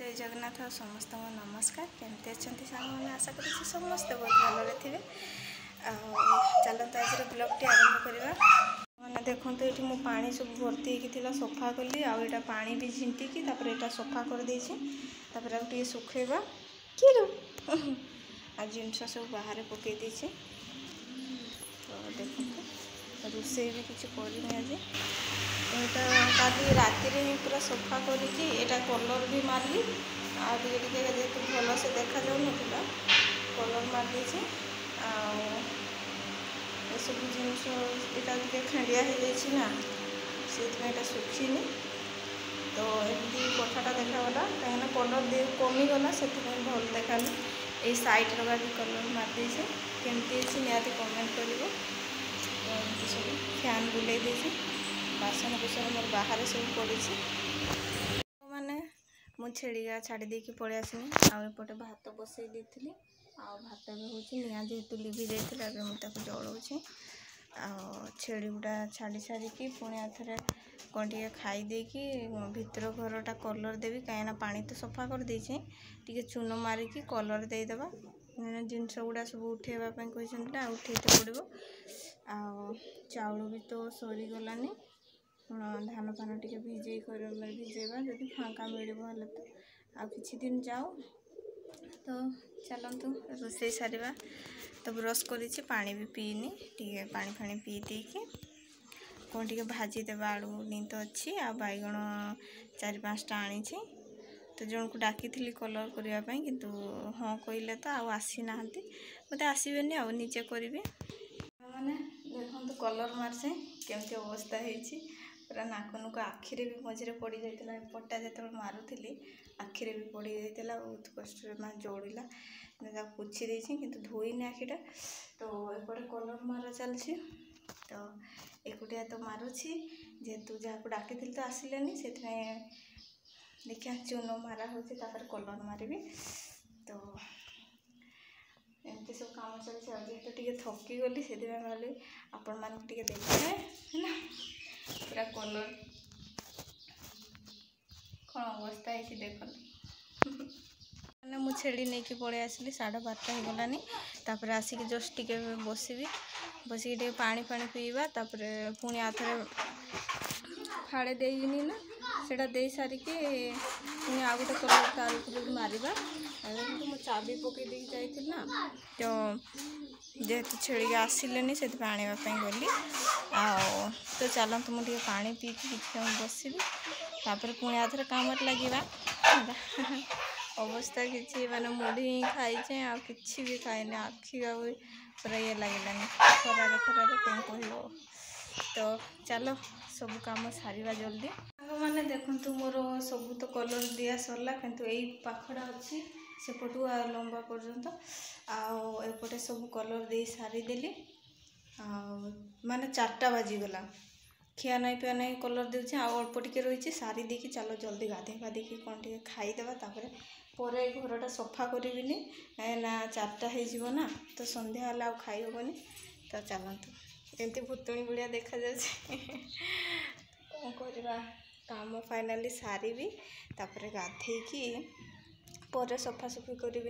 जय जगन्नाथ समस्त नमस्कार केमती अच्छा सामने आशा कर समस्ते बहुत भलरे थे। चलते आज ब्लॉग टी आरंभ करवा मैंने देखो ये मो पानी सब भर्ती होता सफा कली आटा पा भी झिंटिकी यहाँ सफा कर देपर सुखेबा कि आ जिनस सब बाहर पकई देचे। तो देखो रोषे भी किसी करनी आज यहाँ राति पूरा सफा कर कलर भी मारली आगे जेहतु भल से देखा जाऊ ना कलर मार सब जिनस यहाँ खेड़िया हो जाना से सुखीनी। तो एमती कठाटा देखागला कहीं कलर कमीगला से भल देखानी ये सैड लगा भी कलर मारदे केमती निहाती कमेंट कर। सब फैन बुले देसी बासन कुसन मोर बाहर सब पड़ी मैंने मुझे छेड़िया छाड़ी देकी पलि आसनी आउटे भात बसई देती भात भी हूँ निआ जेहेतु लिभि जाता मुझे जलाऊँ छेड़ी गुड़ा छाड़ी सारिकी पुणी थे कौन टे खाईदे कि भितर घरटा कलर देवी कहीं पानी तो सफा कर देचे टी चून मारिकी कलर देदेबा जिनस गुड़ा सब उठेबापी कहते उठेते पड़ो चाउल भी तो सरीगलानी धान फान टे भिजे भिजेबा जब फाँका मिले तो आ किछि दिन जाओ। तो चलतु रोषे सारिबा तो ब्रश करी पानी भी पीनी टे पानी फाणी पी देकी कौन टे भाजीदेवा आलू नी तो अच्छी आ बैगण 4-5टा आनी तो जन को डाकी कलर करने किंतु हाँ कहले तो आसी ना मत आसबेनि निजे करी मैंने देखो कलर मारसे केमती अवस्था होती पूरा नाक नुक आखिरे भी मझे पड़ जाता एपटा जो मारुली आखिरे भी पड़ जाता बहुत कष्ट जोड़ला पोछी देती कि धोईनी आखिटा। तो एपटे कलर मार चलती तो एकुटिया तो मारुछि जेहेतु जहाँ को डाकी तो आसिलेनी से देखिए चून मारा होती कलर मारि। तो एमती सब काम चलती जेहेतु टे थकी गली से भावी आपण मानक टे देखे है ना पूरा कलर कौन अवस्था है देख मैंने मुझे छेड़ी नहीं कि पलि आसली 12:30 हो गलानी तापर आसिक जस्ट टे बसबी बसिक टे पानी फाणी पीवा तापर पुणी आथरे फाड़े देनी ना सेटा दे सारिकी पुणी आ गोटे कलर तार जो मारिबा मो चाबी पकई दे जाइए ना तो जेहेतु छेड़ी आसिलेनी से आनापी गली तो चलते मुझे पानी पी कि बसबी तापर पुणी आथरे काम लगे अवस्था किसी माने मुढ़ी ही खाईचे आ किसी भी खाएनि आखि पूरा ये लगलानी खरारे खरारे कौन कह। तो चलो सब काम सारिबा जल्दी मैंने देखु मोर सब तो कलर दिया सरला किंतु यही पाखड़ा अच्छी सेपटू लंबा पर्यंत आउटे सब कलर दे सारीदेली माने 4टा बाजीगला खिया नहीं पिया नहीं कलर देचे अल्प टिके रही सारी देकी चलो जल्दी गाधे पाधेकी कौन टे खाईदेवा पर घरटा सफा करी ना 4टा हो तो संध्या वाला आ खाई हेनी। तो चलतु एमती भूतुणी भाया देखा कौन करवा काम फाइनाली सारी तापर गाधेकी पर सफासफी करी